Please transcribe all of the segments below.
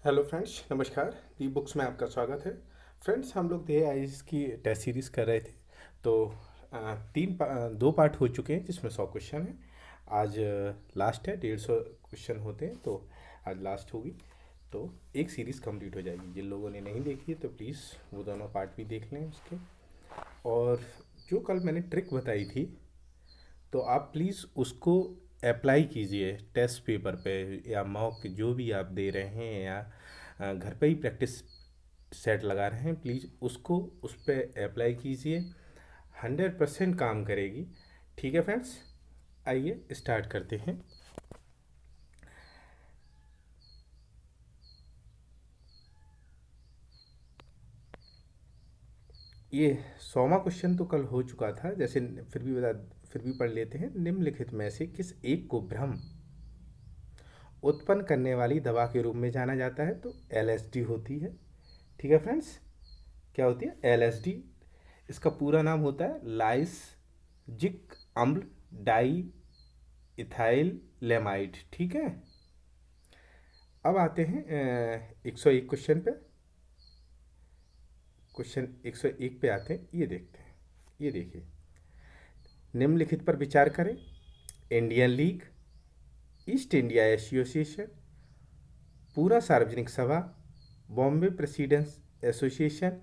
Hello friends, नमस्कार। दी books में आपका स्वागत है। फ्रेंड्स, हम लोग थे आईज की टेस्ट सीरीज़ कर रहे थे। तो दो पार्ट हो चुके हैं जिसमें 100 क्वेश्चन है। आज लास्ट है, 150 क्वेश्चन होते हैं, तो आज लास्ट होगी। तो एक सीरीज़ कंप्लीट हो जाएगी। जिन लोगों ने नहीं देखी है तो प्लीज़ वो दोनों पार्ट भी देख लें उसके। और जो कल मैंने ट्रिक बताई थी, तो आप प्लीज़ उसको अप्लाई कीजिए टेस्ट पेपर पे, या मॉक जो भी आप दे रहे हैं, या घर पे ही प्रैक्टिस सेट लगा रहे हैं, प्लीज़ उसको उस पर अप्लाई कीजिए। 100% काम करेगी। ठीक है फ्रेंड्स, आइए स्टार्ट करते हैं। ये 100वां क्वेश्चन तो कल हो चुका था, जैसे फिर भी पढ़ लेते हैं। निम्नलिखित में से किस एक को भ्रम उत्पन्न करने वाली दवा के रूप में जाना जाता है? तो एलएसडी होती है। ठीक है फ्रेंड्स, क्या होती है? एलएसडी। इसका पूरा नाम होता है लाइसजिक अम्ल डाई इथाइल लेमाइड। ठीक है। अब आते हैं 101 क्वेश्चन पे। क्वेश्चन 101 पे आते हैं, ये देखते हैं। ये देखिए, निम्नलिखित पर विचार करें। Indian league, east India association, पूरा सार्वजनिक सभा, बॉम्बे प्रेसिडेंस एसोसिएशन।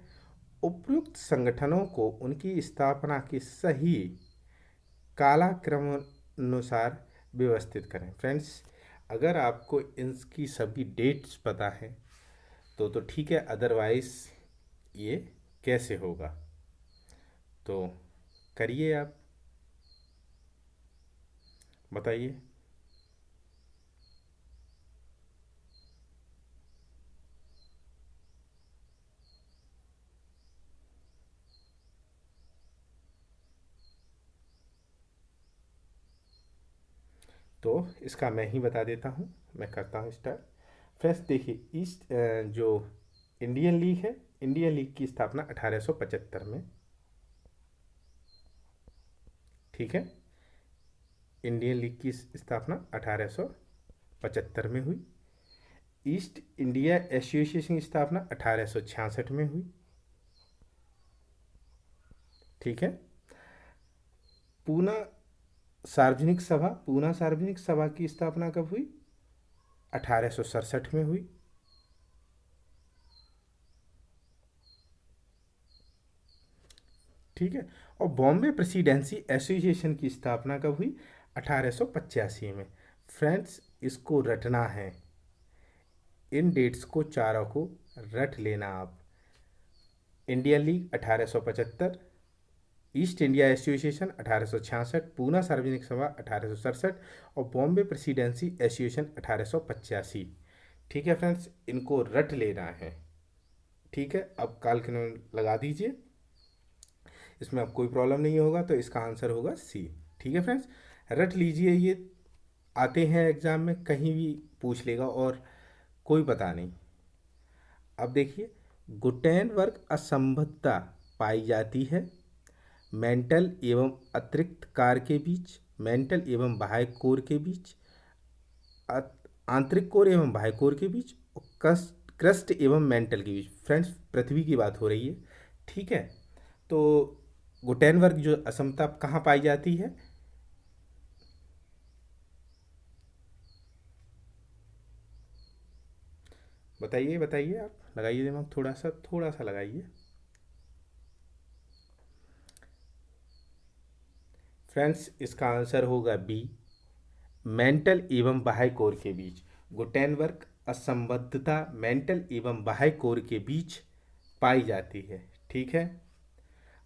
उपयुक्त संगठनों को उनकी स्थापना के सही कालक्रमानुसार व्यवस्थित करें। फ्रेंड्स, अगर आपको इनकी सभी डेट्स पता है तो ठीक है, अदरवाइज ये कैसे होगा? तो करिए, आप बताइए। तो इसका मैं ही बता देता हूँ, मैं करता हूँ स्टार्ट। फ्रेंड्स देखिए, जो इंडियन लीग है, इंडियन लीग की स्थापना 1875 में। ठीक है, इंडियन लीग की स्थापना 1875 में हुई। ईस्ट इंडिया एसोसिएशन की स्थापना 1866 में हुई। ठीक है। पूना पूना सार्वजनिक सभा की स्थापना कब हुई? 1867 में हुई। ठीक है। और बॉम्बे प्रेसिडेंसी एसोसिएशन की स्थापना कब हुई? 1885 में। फ्रेंड्स, इसको रटना है, इन डेट्स को चारों को रट लेना आप। Indian league 1875, east India association 1866, Poona सार्वजनिक सभा 1867, और बॉम्बे प्रेसिडेंसी एसोसिएशन 1885। ठीक है फ्रेंड्स, इनको रट लेना है। ठीक है, अब कालक्रम लगा दीजिए। इसमें अब कोई प्रॉब्लम नहीं होगा, तो इसका आंसर होगा सी। ठीक है फ्रेंड्स, रट लीजिए। ये आते हैं एग्जाम में, कहीं भी पूछ लेगा और कोई पता नहीं। अब देखिए, गुटेनबर्ग असंबद्धता पाई जाती है मेंटल एवं अतिरिक्त कार के बीच, मेंटल एवं बाह्य कोर के बीच, आंतरिक कोर एवं बाह्य कोर के बीच, और क्रस्ट एवं मेंटल के बीच। फ्रेंड्स, पृथ्वी की बात हो रही है। ठीक है। तो गुटेनबर्ग जो असमता कहाँ पाई जाती है? बताइए बताइए, आप लगाइए दिमाग, थोड़ा सा लगाइए। फ्रेंड्स, इसका आंसर होगा बी, मेंटल एवं बाह्य कोर के बीच। गुटेनबर्ग असंबद्धता मेंटल एवं बाह्य कोर के बीच पाई जाती है। ठीक है।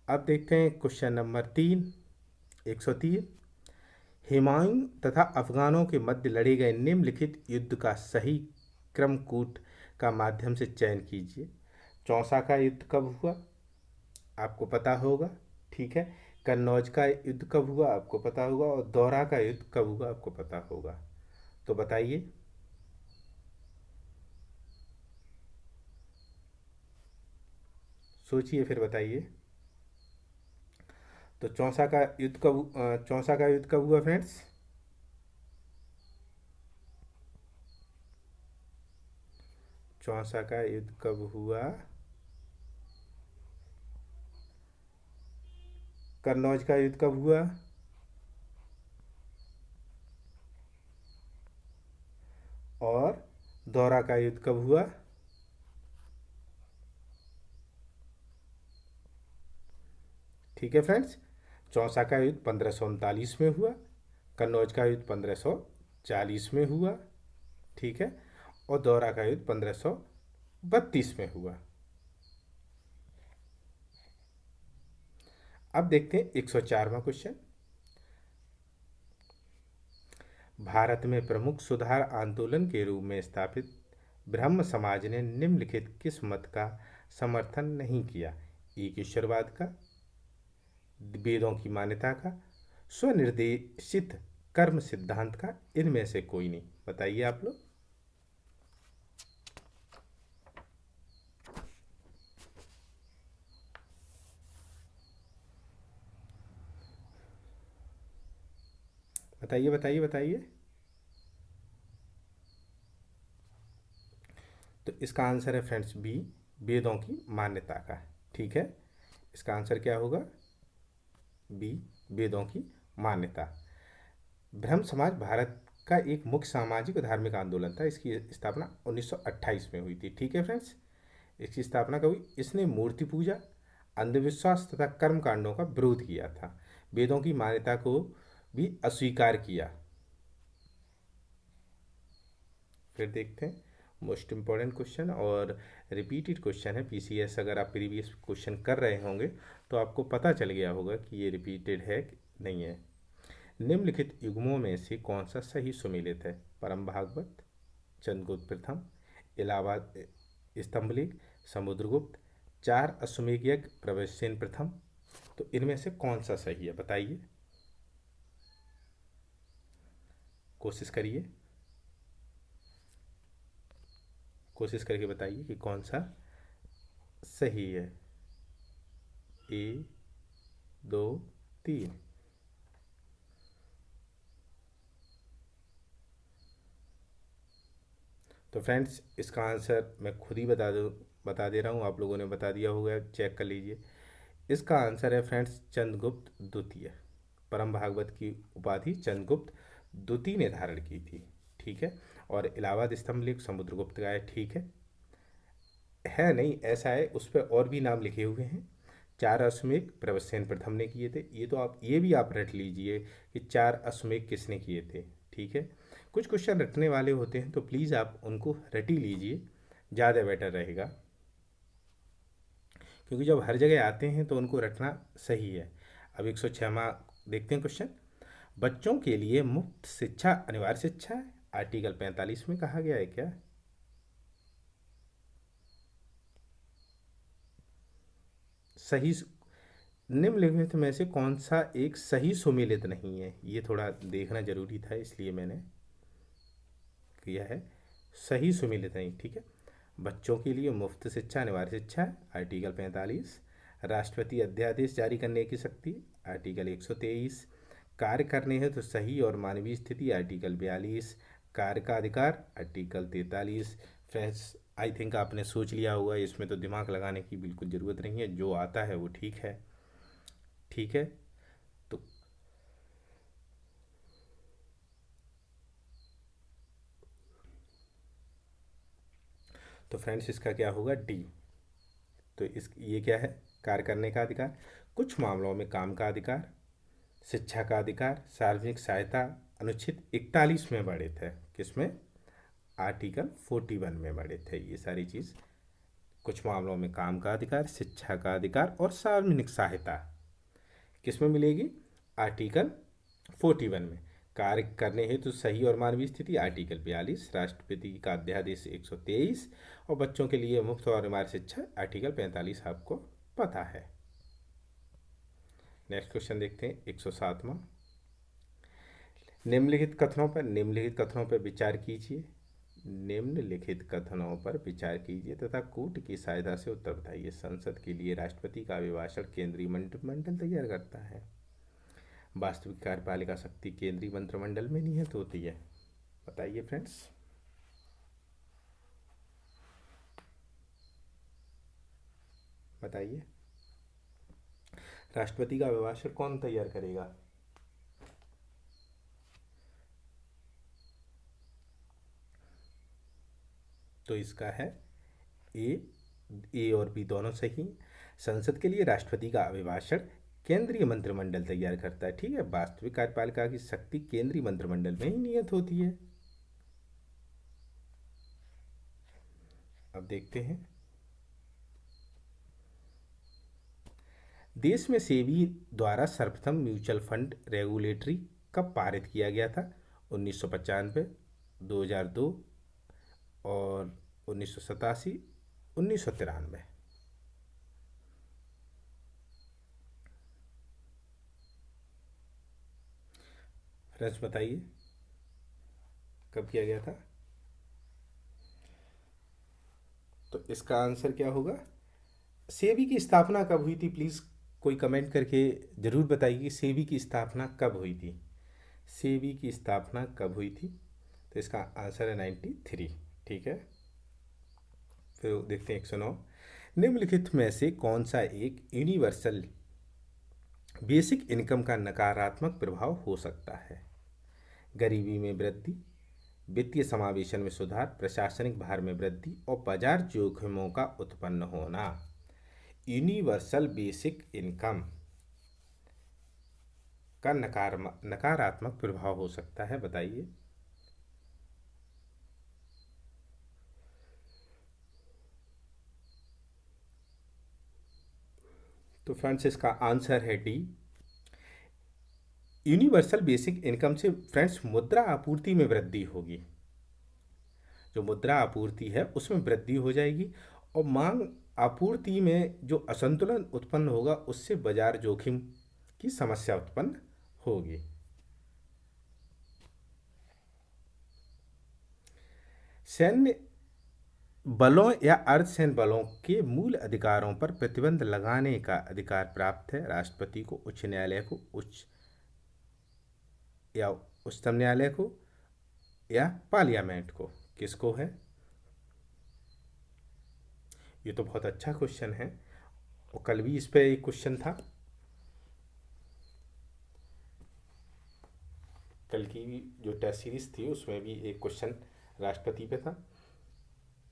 अब देखते हैं क्वेश्चन नंबर 3, 103। हुमायूं तथा अफगानों के मध्य लड़े गए निम्नलिखित युद्ध का सही क्रमकूट का माध्यम से चयन कीजिए। चौसा का युद्ध कब हुआ? आपको पता होगा। ठीक है। कन्नौज का युद्ध कब हुआ? आपको पता होगा। और दोहरा का युद्ध कब हुआ? आपको पता होगा। तो बताइए। सोचिए फिर बताइए। तो चौसा का युद्ध कब हुआ फ्रेंड्स? चौसा का युद्ध कब हुआ? कन्नौज का युद्ध कब हुआ? और दौरा का युद्ध कब हुआ? ठीक है फ्रेंड्स, चौसा का युद्ध 1539 में हुआ, कन्नौज का युद्ध 1540 में हुआ, ठीक है, और दौरा का युद्ध 1532 में हुआ। अब देखते हैं 104वां क्वेश्चन। भारत में प्रमुख सुधार आंदोलन के रूप में स्थापित ब्रह्म समाज ने निम्नलिखित किस मत का समर्थन नहीं किया? एक ईश्वरवाद का, वेदों की मान्यता का, स्वनिर्देशित कर्म सिद्धांत का, इनमें से कोई नहीं। बताइए आप लोग। बताइए बताइए बताइए। तो इसका आंसर है फ्रेंड्स बी, वेदों की मान्यता का। ठीक है, इसका आंसर क्या होगा? बी, वेदों की मान्यता। ब्रह्म समाज भारत का एक मुख्य सामाजिक और धार्मिक आंदोलन था। इसकी स्थापना 1928 में हुई थी। ठीक है फ्रेंड्स, इसकी स्थापना कब हुई? इसने मूर्ति पूजा, अंधविश्वास तथा कर्म कांडों का विरोध किया था। वेदों की मान्यता को भी अस्वीकार किया। फिर देखते हैं मोस्ट इम्पॉर्टेंट क्वेश्चन और रिपीटेड क्वेश्चन है। पीसीएस अगर आप प्रीवियस क्वेश्चन कर रहे होंगे तो आपको पता चल गया होगा कि ये रिपीटेड है कि नहीं है। निम्नलिखित युग्मों में से कौन सा सही सुमेलित है? परम भागवत, चंद्रगुप्त प्रथम, इलाहाबाद स्तंभलेख, समुद्रगुप्त, चार अश्वमेध यज्ञ, प्रवेशसेन प्रथम। तो इनमें से कौन सा सही है? बताइए, कोशिश करिए, कोशिश करके बताइए कि कौन सा सही है। ए, दो, तीन। तो फ्रेंड्स, इसका आंसर मैं खुद ही बता दे रहा हूँ, आप लोगों ने बता दिया होगा, चेक कर लीजिए। इसका आंसर है फ्रेंड्स चंद्रगुप्त द्वितीय। परम भागवत की उपाधि चंद्रगुप्त द्वितीय ने धारण की थी। ठीक है, और इलाहाबाद स्तंभलेख समुद्रगुप्त का है। ठीक है नहीं, ऐसा है, उस पर और भी नाम लिखे हुए हैं। चार अश्वमेध प्रवस्सेन प्रथम ने किए थे। ये तो आप ये भी आप रट लीजिए कि चार अश्वमेध किसने किए थे। ठीक है, कुछ क्वेश्चन रटने वाले होते हैं तो प्लीज़ आप उनको रट ही लीजिए, ज़्यादा बेटर रहेगा, क्योंकि जब हर जगह आते हैं तो उनको रटना सही है। अब 106वां देखते हैं क्वेश्चन। बच्चों के लिए मुफ्त शिक्षा अनिवार्य शिक्षा है, आर्टिकल 45 में कहा गया है क्या? सही, निम्नलिखित में से कौन सा एक सही सुमेलित नहीं है? ये थोड़ा देखना जरूरी था, इसलिए मैंने किया है। सही सुमेलित नहीं। ठीक है, बच्चों के लिए मुफ्त शिक्षा अनिवार्य शिक्षा है, आर्टिकल 45। राष्ट्रपति अध्यादेश जारी करने की शक्ति, आर्टिकल 123। कार्य करने हैं तो सही और मानवीय स्थिति, आर्टिकल 42। कार्य का अधिकार, आर्टिकल 43। फ्रेंड्स, आई थिंक आपने सोच लिया होगा, इसमें तो दिमाग लगाने की बिल्कुल ज़रूरत नहीं है, जो आता है वो ठीक है। ठीक है, तो फ्रेंड्स इसका क्या होगा? डी। तो इस ये क्या है? कार्य करने का अधिकार, कुछ मामलों में काम का अधिकार, शिक्षा का अधिकार, सार्वजनिक सहायता, अनुच्छेद 41 में बढ़ित है। किसमें? आर्टिकल 41 में बढ़ित है ये सारी चीज़। कुछ मामलों में काम का अधिकार, शिक्षा का अधिकार और सार्वजनिक सहायता किसमें मिलेगी? आर्टिकल 41 में। कार्य करने हेतु सही और मानवीय स्थिति, आर्टिकल 42। राष्ट्रपति का अध्यादेश 123। और बच्चों के लिए मुफ्त और अनिवार्य शिक्षा, आर्टिकल 45 आपको पता है। नेक्स्ट क्वेश्चन देखते हैं 107वां। निम्नलिखित कथनों पर विचार कीजिए। निम्नलिखित कथनों पर विचार कीजिए तथा कूट की सहायता से उत्तर बताइए। संसद के लिए राष्ट्रपति का अभिभाषण केंद्रीय मंत्रिमंडल तैयार करता है। वास्तविक कार्यपालिका शक्ति केंद्रीय मंत्रिमंडल में निहित होती है। बताइए फ्रेंड्स। बताइए। राष्ट्रपति का अभिभाषण कौन तैयार करेगा? तो इसका है ए। ए और बी दोनों सही। संसद के लिए राष्ट्रपति का अभिभाषण केंद्रीय मंत्रिमंडल तैयार करता है। ठीक है, वास्तविक कार्यपालिका की शक्ति केंद्रीय मंत्रिमंडल में ही नियत होती है। अब देखते हैं, देश में सेबी द्वारा सर्वप्रथम म्यूचुअल फंड रेगुलेटरी कब पारित किया गया था? 1995, 2002 और 1987, 1993। फ्रेंड्स बताइए कब किया गया था? तो इसका आंसर क्या होगा? सेबी की स्थापना कब हुई थी? प्लीज़ कोई कमेंट करके ज़रूर बताइए कि सेबी की स्थापना कब हुई थी। सेबी की स्थापना कब हुई थी? तो इसका आंसर है 93। ठीक है, फिर देखते हैं 109। निम्नलिखित में से कौन सा एक यूनिवर्सल बेसिक इनकम का नकारात्मक प्रभाव हो सकता है? गरीबी में वृद्धि, वित्तीय समावेशन में सुधार, प्रशासनिक भार में वृद्धि और बाजार जोखिमों का उत्पन्न होना। यूनिवर्सल बेसिक इनकम का नकारात्मक प्रभाव हो सकता है, बताइए। तो फ्रेंड्स इसका आंसर है डी। यूनिवर्सल बेसिक इनकम से फ्रेंड्स मुद्रा आपूर्ति में वृद्धि होगी। जो मुद्रा आपूर्ति है उसमें वृद्धि हो जाएगी और मांग आपूर्ति में जो असंतुलन उत्पन्न होगा उससे बाजार जोखिम की समस्या उत्पन्न होगी। सैन्य बलों या अर्धसैन्य बलों के मूल अधिकारों पर प्रतिबंध लगाने का अधिकार प्राप्त है राष्ट्रपति को, उच्च न्यायालय को, उच्चतम न्यायालय को या पार्लियामेंट को? किसको है? ये तो बहुत अच्छा क्वेश्चन है और कल भी इस पे एक क्वेश्चन था। कल की जो टेस्ट सीरीज थी उसमें भी एक क्वेश्चन राष्ट्रपति पे था।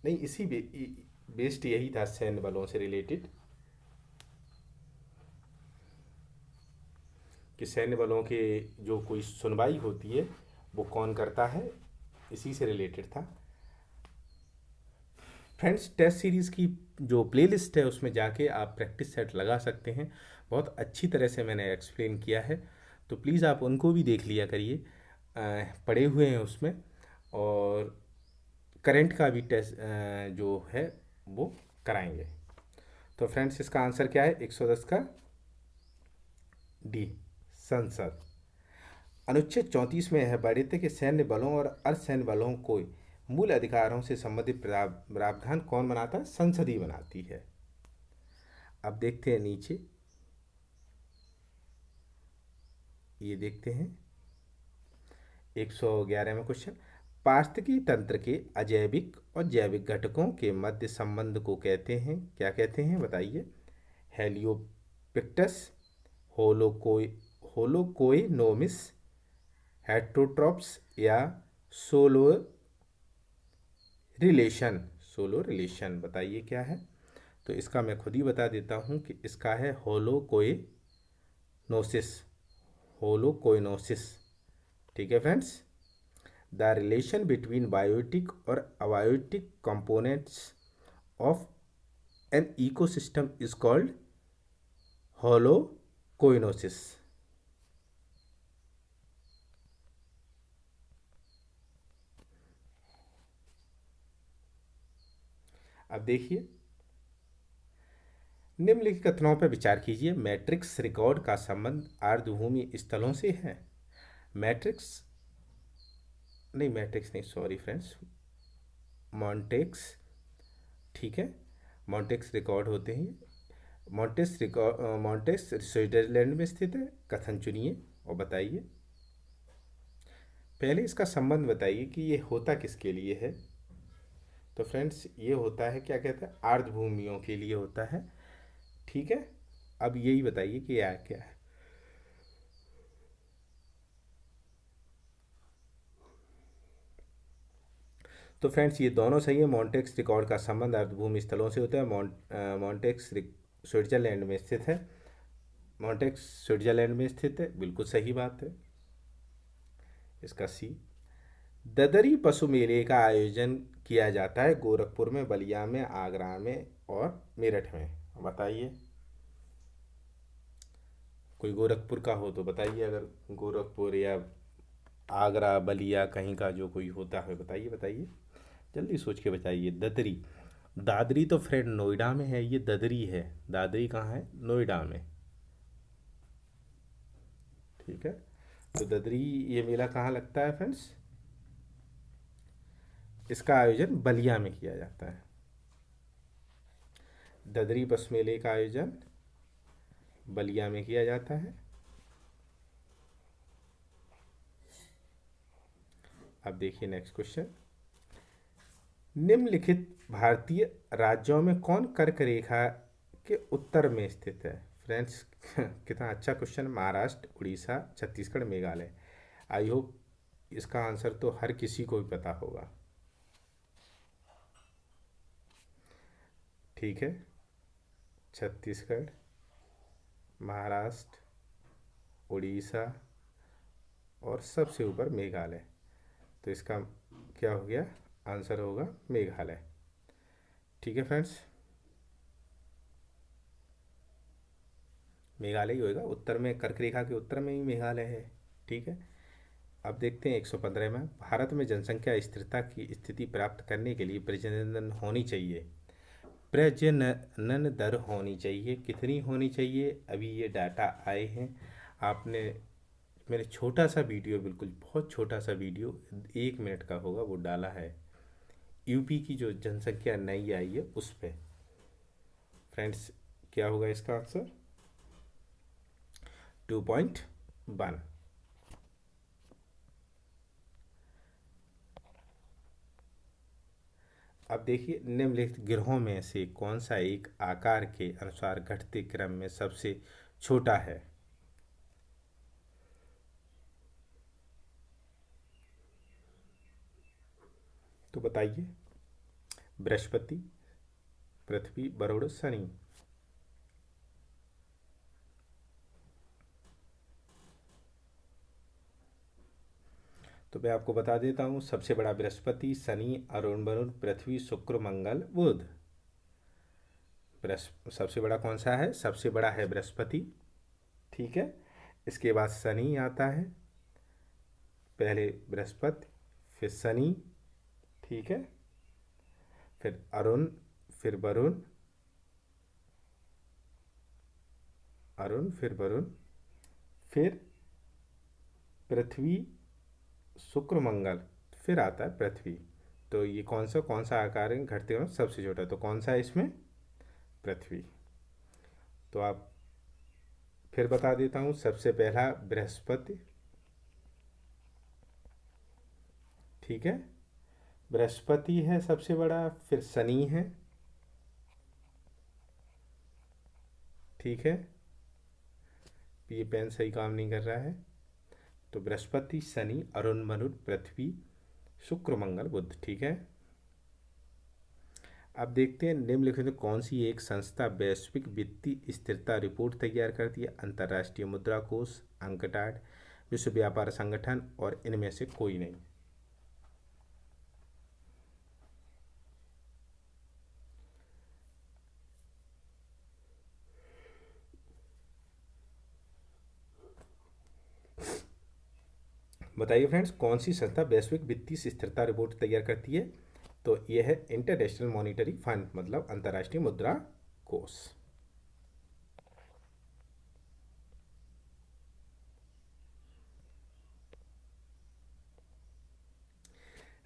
नहीं, इसी बेस्ड यही था, सैन्य बलों से रिलेटेड, कि सैन्य बलों के जो कोई सुनवाई होती है वो कौन करता है, इसी से रिलेटेड था। फ्रेंड्स टेस्ट सीरीज़ की जो प्लेलिस्ट है उसमें जाके आप प्रैक्टिस सेट लगा सकते हैं। बहुत अच्छी तरह से मैंने एक्सप्लेन किया है, तो प्लीज़ आप उनको भी देख लिया करिए, पढ़े हुए हैं उसमें। और करंट का भी टेस्ट जो है वो कराएंगे। तो फ्रेंड्स इसका आंसर क्या है? 110 का डी, संसद। अनुच्छेद 34 में है वर्णित कि सैन्य बलों और अर्धसैन्य बलों को मूल अधिकारों से संबंधित प्रावधान कौन बनाता है? संसद ही बनाती है। अब देखते हैं नीचे, ये देखते हैं 111 में क्वेश्चन, पारिस्थितिकी तंत्र के अजैविक और जैविक घटकों के मध्य संबंध को कहते हैं, क्या कहते हैं बताइए? हेलियोपिक्टस, होलोकोइनोमिस, हेट्रोट्रॉप्स या सोलो रिलेशन बताइए क्या है? तो इसका मैं खुद ही बता देता हूँ कि इसका है होलोकोइनोसिस। ठीक है friends, the relation between biotic और abiotic components of an ecosystem is called holocoenosis. अब देखिए, निम्नलिखित कथनों पर विचार कीजिए। मैट्रिक्स रिकॉर्ड का संबंध आर्द्रभूमि स्थलों से है। मैट्रिक्स नहीं, सॉरी फ्रेंड्स, मॉन्टेक्स। ठीक है, मॉन्टेक्स रिकॉर्ड होते हैं। मॉन्टेक्स स्विट्जरलैंड में स्थित है। कथन चुनिए और बताइए। पहले इसका संबंध बताइए कि ये होता किसके लिए है। तो फ्रेंड्स ये होता है, क्या कहते हैं, आर्द्र भूमियों के लिए होता है। ठीक है, अब यही बताइए कि यह क्या है। तो फ्रेंड्स ये दोनों सही है। मॉन्टेक्स रिकॉर्ड का संबंध अर्धभूमि स्थलों से होता है। मॉन्टेक्स स्विट्जरलैंड में स्थित है। मॉन्टेक्स स्विट्जरलैंड में स्थित है, बिल्कुल सही बात है। इसका सी। ददरी पशु मेले का आयोजन किया जाता है गोरखपुर में, बलिया में, आगरा में और मेरठ में। बताइए, कोई गोरखपुर का हो तो बताइए, अगर गोरखपुर या आगरा बलिया कहीं का जो कोई होता है बताइए बताइए, जल्दी सोच के बताइए। ददरी, दादरी तो फ्रेंड नोएडा में है, ये ददरी है। दादरी कहाँ है? नोएडा में। ठीक है, तो ददरी ये मेला कहाँ लगता है फ्रेंड्स? इसका आयोजन बलिया में किया जाता है। ददरी पशु मेले का आयोजन बलिया में किया जाता है। अब देखिए नेक्स्ट क्वेश्चन। निम्नलिखित भारतीय राज्यों में कौन कर्क रेखा के उत्तर में स्थित है? फ्रेंड्स कितना अच्छा question. Maharashtra, Orissa, Chhattisgarh, Meghalaya. I hope इसका आंसर तो हर किसी को भी पता होगा। ठीक है, छत्तीसगढ़, महाराष्ट्र, उड़ीसा और सबसे ऊपर मेघालय। तो इसका क्या हो गया? आंसर होगा मेघालय। ठीक है फ्रेंड्स, मेघालय ही होगा। उत्तर में कर्क रेखा के उत्तर में ही मेघालय है। ठीक है, अब देखते हैं 115 में। भारत में जनसंख्या स्थिरता की स्थिति प्राप्त करने के लिए प्रजनन होनी चाहिए। प्रजनन दर होनी चाहिए, कितनी होनी चाहिए? अभी ये डाटा आए हैं। आपने मेरे छोटा सा वीडियो, बिल्कुल बहुत छोटा सा वीडियो 1 मिनट का होगा, वो डाला है यूपी की जो जनसंख्या नई आई है उस पर। फ्रेंड्स क्या होगा इसका आंसर? 2.1। अब देखिए, निम्नलिखित गिरोहों में से कौन सा एक आकार के अनुसार घटते क्रम में सबसे छोटा है? तो बताइए। बृहस्पति, पृथ्वी, वरुण, शनि। तो मैं आपको बता देता हूँ, सबसे बड़ा बृहस्पति, शनि, अरुण, वरुण, पृथ्वी, शुक्र, मंगल, बुध। सबसे बड़ा कौन सा है? सबसे बड़ा है बृहस्पति। ठीक है, इसके बाद शनि आता है, पहले बृहस्पति फिर शनि। ठीक है, फिर अरुण, फिर वरुण, अरुण फिर वरुण, फिर पृथ्वी, शुक्र, मंगल, फिर आता है पृथ्वी। तो ये कौन सा आकार है घटते हुए सबसे छोटा? तो कौन सा है इसमें? पृथ्वी। तो आप फिर बता देता हूँ, सबसे पहला बृहस्पति। ठीक है, बृहस्पति है सबसे बड़ा, फिर शनि है। ठीक है, ये पेन सही काम नहीं कर रहा है। तो बृहस्पति, शनि, अरुण, मनुर, पृथ्वी, शुक्र, मंगल, बुध। ठीक है, अब देखते हैं निम्नलिखित में कौन सी एक संस्था वैश्विक वित्तीय स्थिरता रिपोर्ट तैयार करती है? अंतर्राष्ट्रीय मुद्रा कोष, अंकटाड, विश्व व्यापार संगठन और इनमें से कोई नहीं। बताइए फ्रेंड्स, कौन सी संस्था वैश्विक वित्तीय स्थिरता रिपोर्ट तैयार करती है? तो यह है इंटरनेशनल मॉनिटरी फंड, मतलब अंतर्राष्ट्रीय मुद्रा कोष।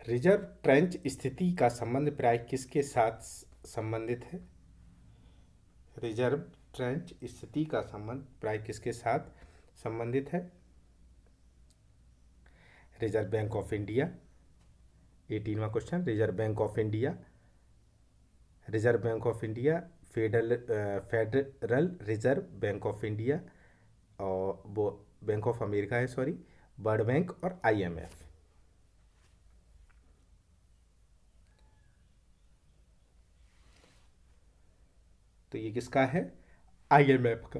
रिजर्व ट्रेंच स्थिति का संबंध प्राय किसके साथ संबंधित है? रिजर्व ट्रेंच स्थिति का संबंध प्राय किसके साथ संबंधित है? रिजर्व बैंक ऑफ इंडिया, 18वां question. Reserve bank of India, reserve bank of India, federal reserve bank of India, और वो बैंक ऑफ अमेरिका है, सॉरी, वर्ल्ड बैंक और आईएमएफ। तो ये किसका है? आईएमएफ का।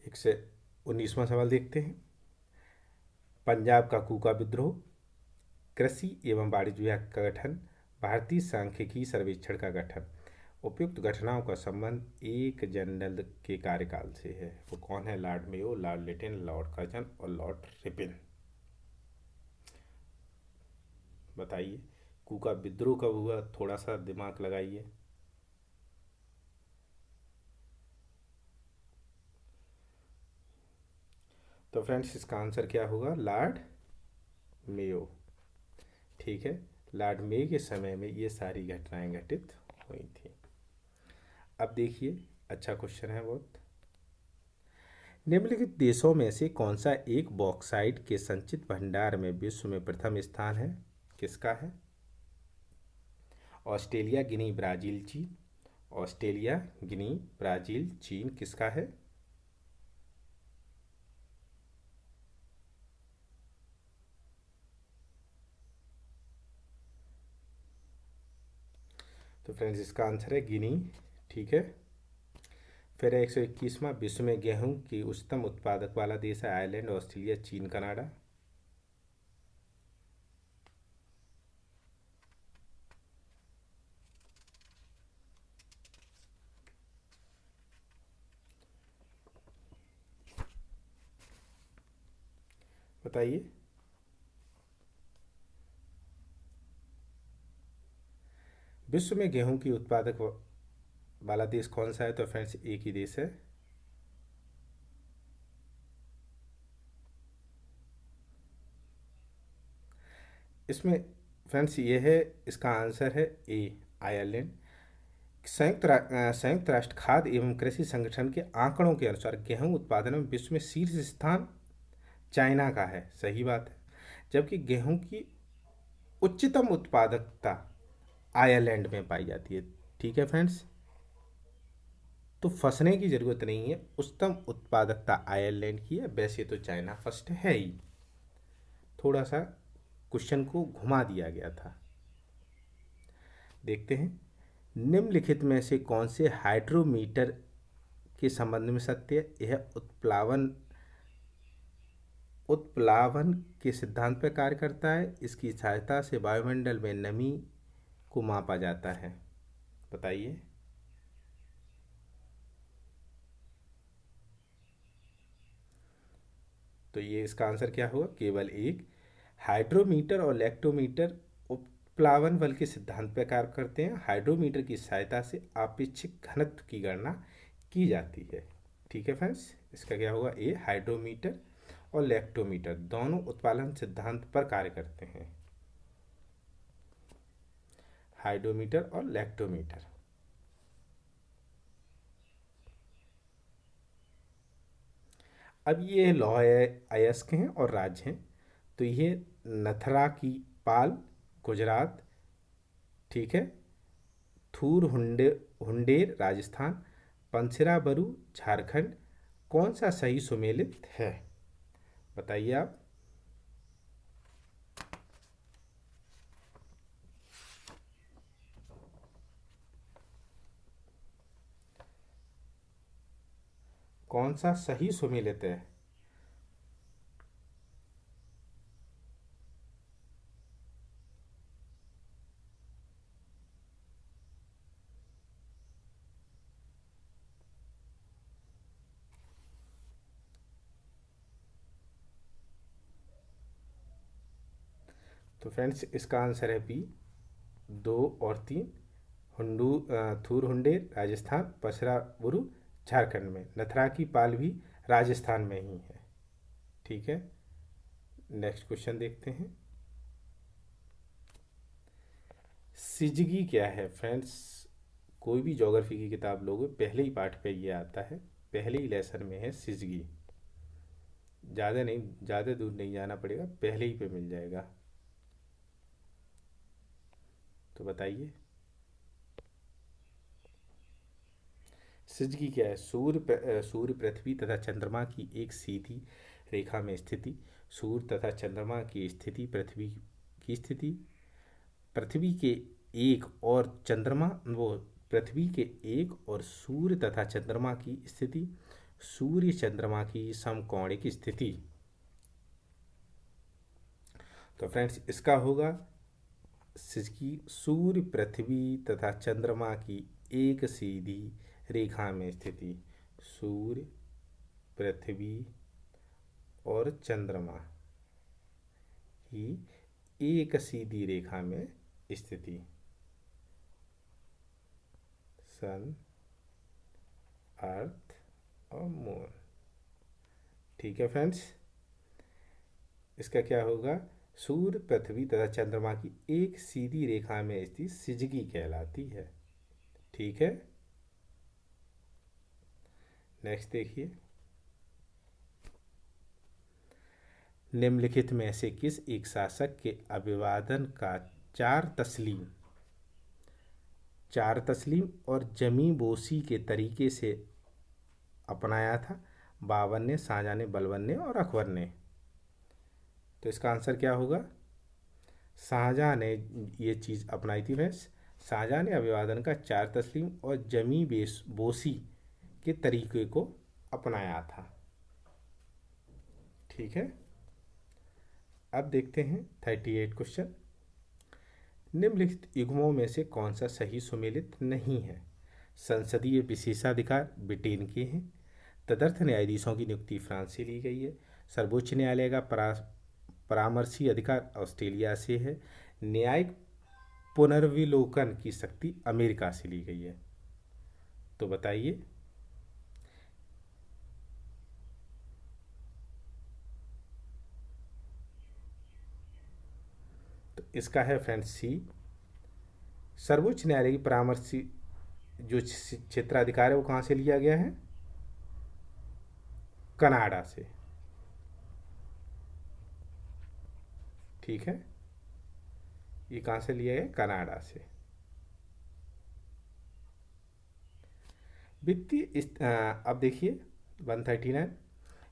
एक से 19वां सवाल देखते हैं। पंजाब का कूका विद्रोह, कृषि एवं वाणिज्य विभाग का गठन, भारतीय सांख्यिकी सर्वेक्षण का गठन, उपयुक्त घटनाओं का संबंध एक जनरल के कार्यकाल से है। वो कौन है? Lord Mayo, Lord Latin, Lord Curzon और लॉर्ड रिपिन। बताइए कूका विद्रोह कब हुआ? थोड़ा सा दिमाग लगाइए। तो फ्रेंड्स इसका आंसर क्या होगा? Lord Mayo. ठीक है, लॉर्ड मेयो के समय में ये सारी घटनाएं घटित हुई थी। अब देखिए, अच्छा क्वेश्चन है बहुत। निम्नलिखित देशों में से कौन सा एक बॉक्साइट के संचित भंडार में विश्व में प्रथम स्थान है? किसका है? ऑस्ट्रेलिया, गिनी, ब्राज़ील, चीन। ऑस्ट्रेलिया, गिनी, ब्राज़ील, चीन, किसका है? तो फ्रेंड्स इसका आंसर है गिनी। ठीक है, फिर 121वां, विश्व में गेहूं की उच्चतम उत्पादक वाला देश है? आयरलैंड, ऑस्ट्रेलिया, चीन, कनाडा। बताइए। विश्व में गेहूं की उत्पादक वाला देश कौन सा है? तो फ्रेंड्स एक ही देश है, इसमें फ्रेंड्स ये है, इसका आंसर है ए, आयरलैंड। संयुक्त राष्ट्र खाद्य एवं कृषि संगठन के आंकड़ों के अनुसार गेहूं उत्पादन में विश्व में शीर्ष स्थान चाइना का है। सही बात है, जबकि गेहूं की उच्चतम उत्पादकता आयरलैंड में पाई जाती है। ठीक है फ्रेंड्स, तो फंसने की ज़रूरत नहीं है, उच्चतम उत्पादकता आयरलैंड की है, वैसे तो चाइना फर्स्ट है ही। थोड़ा सा क्वेश्चन को घुमा दिया गया था। देखते हैं, निम्नलिखित में से कौन से हाइड्रोमीटर के संबंध में सत्य है? यह उत्प्लावन के सिद्धांत पर कार्य करता है। इसकी सहायता से वायुमंडल में नमी को मापा जाता है। बताइए। तो ये इसका आंसर क्या होगा? केवल एक। हाइड्रोमीटर और लैक्टोमीटर उपप्लावन बल के सिद्धांत पर कार्य करते हैं। हाइड्रोमीटर की सहायता से आपेक्षिक घनत्व की गणना की जाती है। ठीक है फ्रेंड्स, इसका क्या होगा? ए, हाइड्रोमीटर और लैक्टोमीटर दोनों उत्पादन सिद्धांत पर कार्य करते हैं। हाइड्रोमीटर और लैक्टोमीटर। अब ये लौह अयस्क हैं और राज्य हैं। तो ये नथरा की पाल, गुजरात। ठीक है, हुंडेर राजस्थान, पंसरा बरू झारखंड। कौन सा सही सुमेलित है? बताइए आप। कौन सा सही सुमेलित है? तो फ्रेंड्स इसका आंसर है बी, 2 और 3। थूर हुंडेर राजस्थान, पसरा बुरु झारखंड में। नथरा की पाल भी राजस्थान में ही है। ठीक है, नेक्स्ट क्वेश्चन देखते हैं। सिजगी क्या है? फ्रेंड्स कोई भी ज्योग्राफी की किताब लोगे, पहले ही पार्ट पे ये आता है, पहले ही लेसन में है सिजगी। ज़्यादा नहीं, ज़्यादा दूर नहीं जाना पड़ेगा, पहले ही पे मिल जाएगा। तो बताइए। सिजगी क्या है? सूर्य, पृथ्वी तथा चंद्रमा की एक सीधी रेखा में स्थिति। सूर्य तथा चंद्रमा की स्थिति, पृथ्वी की स्थिति, पृथ्वी के एक और चंद्रमा वो पृथ्वी के एक और सूर्य तथा चंद्रमा की स्थिति, सूर्य चंद्रमा की समकोणिक स्थिति। तो फ्रेंड्स इसका होगा सिजकी सूर्य, पृथ्वी तथा चंद्रमा की एक सीधी रेखा में स्थिति। सूर्य, पृथ्वी और चंद्रमा की एक सीधी रेखा में स्थिति। सन, अर्थ और मून। ठीक है फ्रेंड्स, इसका क्या होगा? सूर्य, पृथ्वी तथा चंद्रमा की एक सीधी रेखा में स्थित सिजगी कहलाती है। ठीक है, नेक्स्ट देखिए। निम्नलिखित में से किस एक शासक के अभिवादन का चार तस्लीम और जमी बोसी के तरीके से अपनाया था? बाबर ने, शाहजहां ने, बलबन ने और अकबर ने। तो इसका आंसर क्या होगा? शाहजहां ने ये चीज़ अपनाई थी फ्रेंड्स। शाहजहां ने अभिवादन का चार तस्लीम और जमी बोसी के तरीके को अपनाया था। ठीक है, अब देखते हैं 38 क्वेश्चन। निम्नलिखित युग्मों में से कौन सा सही सुमेलित नहीं है? संसदीय विशेषाधिकार ब्रिटेन के हैं, तदर्थ न्यायाधीशों की नियुक्ति फ्रांस से ली गई है, सर्वोच्च न्यायालय का परामर्शी अधिकार ऑस्ट्रेलिया से है, न्यायिक पुनर्विलोकन की शक्ति अमेरिका से ली गई है। तो बताइए। तो इसका है फ्रेंड्स सी। सर्वोच्च न्यायालय की परामर्शी जो क्षेत्राधिकार है वो कहाँ से लिया गया है? कनाडा से। ठीक है, ये कहाँ से लिया है? कनाडा से। अब देखिए 139।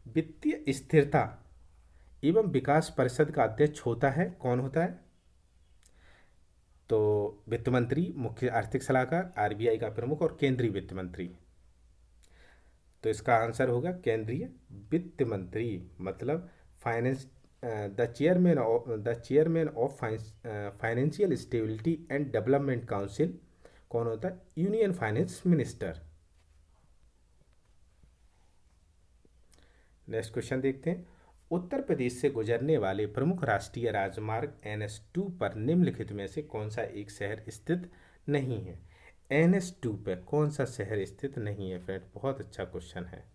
वित्तीय स्थिरता एवं विकास परिषद का अध्यक्ष होता है, कौन होता है? तो वित्त मंत्री, मुख्य आर्थिक सलाहकार, आरबीआई का प्रमुख और केंद्रीय वित्त मंत्री। तो इसका आंसर होगा केंद्रीय वित्त मंत्री, मतलब finance the chairman of financial stability and development council कौन होता है? Union finance minister. Next question देखते हैं। उत्तर प्रदेश से गुजरने वाले प्रमुख राष्ट्रीय राजमार्ग NH2 पर निम्नलिखित में से कौन सा एक शहर स्थित नहीं है? NH2 पर कौन सा शहर स्थित नहीं है फ्रेंड? बहुत अच्छा क्वेश्चन है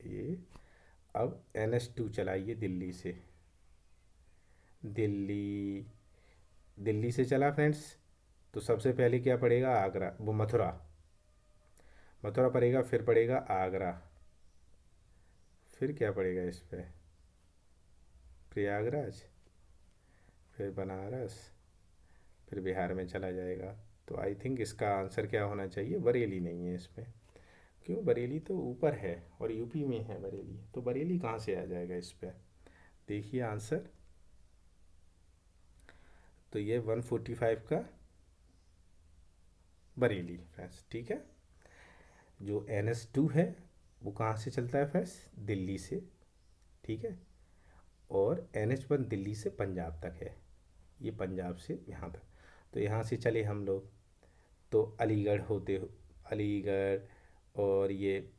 ये। अब NH2 चलाइए दिल्ली से। दिल्ली दिल्ली से चला फ्रेंड्स, तो सबसे पहले क्या पड़ेगा? आगरा, वो मथुरा। मथुरा पड़ेगा, फिर पड़ेगा आगरा, फिर क्या पड़ेगा इस पे? प्रयागराज, फिर बनारस, फिर बिहार में चला जाएगा। तो आई थिंक इसका आंसर क्या होना चाहिए? बरेली नहीं है इसमें। क्यों? बरेली तो ऊपर है और यूपी में है बरेली, तो बरेली कहाँ से आ जाएगा इस पे? देखिए आंसर, तो ये 145 का बरेली फ्रेंड्स। ठीक है, जो NH2 है वो कहाँ से चलता है फ्रेंड्स? दिल्ली से। ठीक है, और NH1 दिल्ली से पंजाब तक है, ये पंजाब से यहाँ तक। तो यहाँ से चले हम लोग तो अलीगढ़ होते हो, अलीगढ़ और ये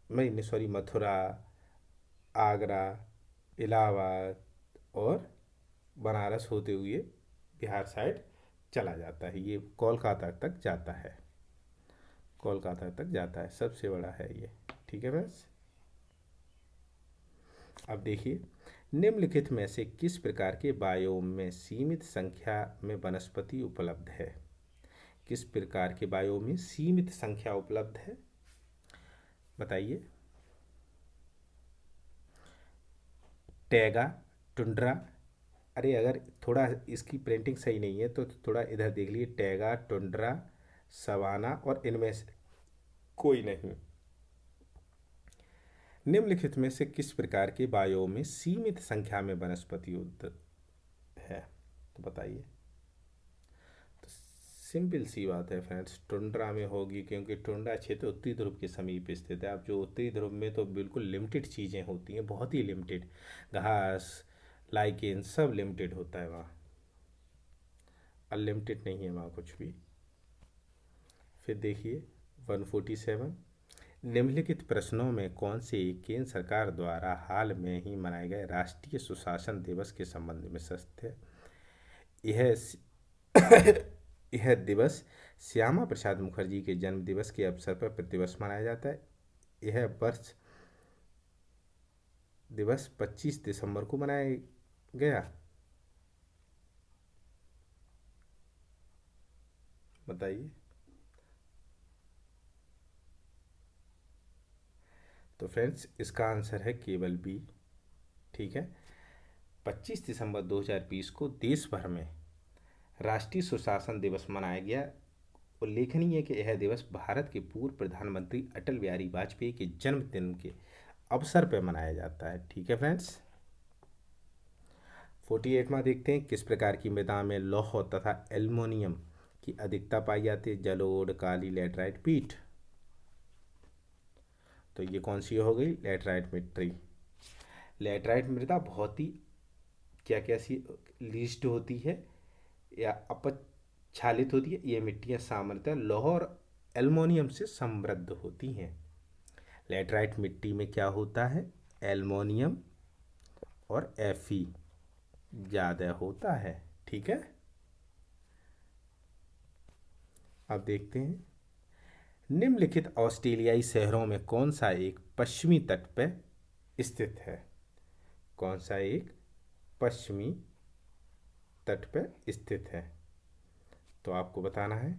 नहीं सॉरी मथुरा, आगरा, इलाहाबाद और बनारस होते हुए बिहार साइड चला जाता है। ये कोलकाता तक जाता है, कोलकाता तक जाता है, सबसे बड़ा है ये। ठीक है बस। अब देखिए, निम्नलिखित में से किस प्रकार के बायोम में सीमित संख्या में वनस्पति उपलब्ध है? किस प्रकार के बायो में सीमित संख्या उपलब्ध है? बताइए। Taiga, tundra. अरे अगर थोड़ा इसकी प्रिंटिंग सही नहीं है तो थोड़ा इधर देख लीजिए। टैगा, टुंड्रा, सवाना और इनमें से कोई नहीं। निम्नलिखित में से किस प्रकार के बायो में सीमित संख्या में वनस्पति है? तो बताइए। तो सिंपल सी बात है फ्रेंड्स, टुंड्रा में होगी, क्योंकि टुंड्रा क्षेत्र उत्तरी ध्रुव के समीप स्थित है। अब जो उत्तरी ध्रुव में तो बिल्कुल लिमिटेड चीज़ें होती हैं, बहुत ही लिमिटेड। घास, लाइकेन सब लिमिटेड होता है वहाँ, अनलिमिटेड नहीं है वहाँ कुछ भी। फिर देखिए 147, निम्नलिखित प्रश्नों में कौन से केंद्र सरकार द्वारा हाल में ही मनाए गए राष्ट्रीय सुशासन दिवस के संबंध में सत्य है? यह यह दिवस श्यामा प्रसाद मुखर्जी के जन्म दिवस के अवसर पर प्रतिवर्ष मनाया जाता है। यह वर्ष दिवस 25 दिसंबर को मनाया गया। बताइए। तो फ्रेंड्स इसका आंसर है केवल बी। ठीक है, 25 दिसंबर 2020 को देश भर में राष्ट्रीय सुशासन दिवस मनाया गया। उल्लेखनीय है कि यह दिवस भारत के पूर्व प्रधानमंत्री अटल बिहारी वाजपेयी के जन्मदिन के अवसर पर मनाया जाता है। ठीक है फ्रेंड्स। 48वां देखते हैं, किस प्रकार की मृदा में लौह तथा एल्युमिनियम की अधिकता पाई जाती है? जलोढ़, काली, लैटराइट, पीट। तो ये कौन सी हो गई? लैटराइट मिट्टी। लैटराइट मृदा बहुत ही क्या क्या सी लिस्ट होती है या अपक्षालित होती है। ये मिट्टियाँ सामान्यतः लौह और एल्युमिनियम से समृद्ध होती हैं। लैटराइट मिट्टी में क्या होता है? एल्युमिनियम और Fe ज़्यादा होता है। ठीक है, अब देखते हैं, निम्नलिखित ऑस्ट्रेलियाई शहरों में कौन सा एक पश्चिमी तट पर स्थित है? कौन सा एक पश्चिमी तट पर स्थित है? तो आपको बताना है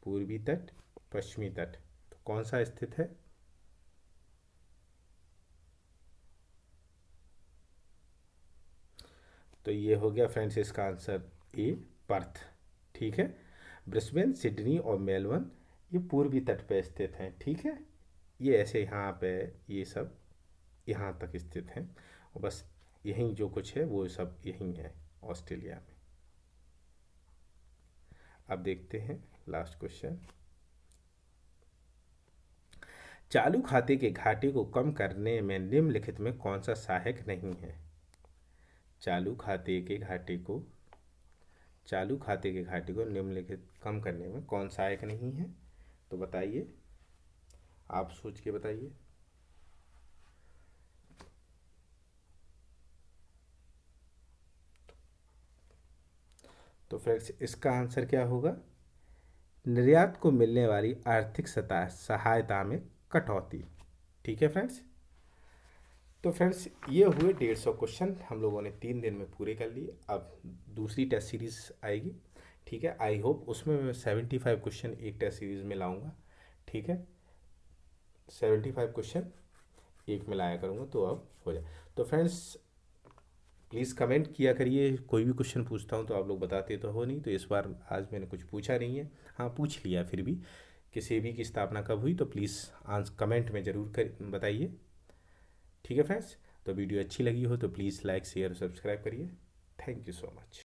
पूर्वी तट, पश्चिमी तट, तो कौन सा स्थित है? तो ये हो गया फ्रेंड्स इसका आंसर ए, पर्थ। ठीक है, ब्रिस्बेन, सिडनी और मेलबर्न ये पूर्वी तट पे स्थित हैं। ठीक है, ये ऐसे यहाँ पे ये सब यहाँ तक स्थित हैं, और बस यहीं जो कुछ है वो सब यहीं है ऑस्ट्रेलिया में। अब देखते हैं लास्ट क्वेश्चन, चालू खाते के घाटे को कम करने में निम्नलिखित में कौन सा सहायक नहीं है? चालू खाते के घाटे को निम्नलिखित कम करने में कौन सहायक नहीं है? तो बताइए, आप सोच के बताइए। तो फ्रेंड्स इसका आंसर क्या होगा? निर्यात को मिलने वाली आर्थिक सहायता में कटौती। ठीक है फ्रेंड्स। तो फ्रेंड्स ये हुए 150 क्वेश्चन, हम लोगों ने 3 दिन में पूरे कर लिए। अब दूसरी टेस्ट सीरीज़ आएगी। ठीक है, आई होप उसमें मैं 75 क्वेश्चन एक टेस्ट सीरीज़ में लाऊंगा। ठीक है, 75 क्वेश्चन एक में लाया करूँगा, तो अब हो जाए। तो फ्रेंड्स प्लीज़ कमेंट किया करिए, कोई भी क्वेश्चन पूछता हूँ तो आप लोग बताते तो हो नहीं, तो इस बार आज मैंने कुछ पूछा नहीं है, हाँ पूछ लिया फिर भी कि सेबी की स्थापना कब हुई, तो प्लीज़ कमेंट में ज़रूर बताइए। ठीक है फ्रेंड्स, तो वीडियो अच्छी लगी हो तो प्लीज़ लाइक, शेयर और सब्सक्राइब करिए। Thank you so much.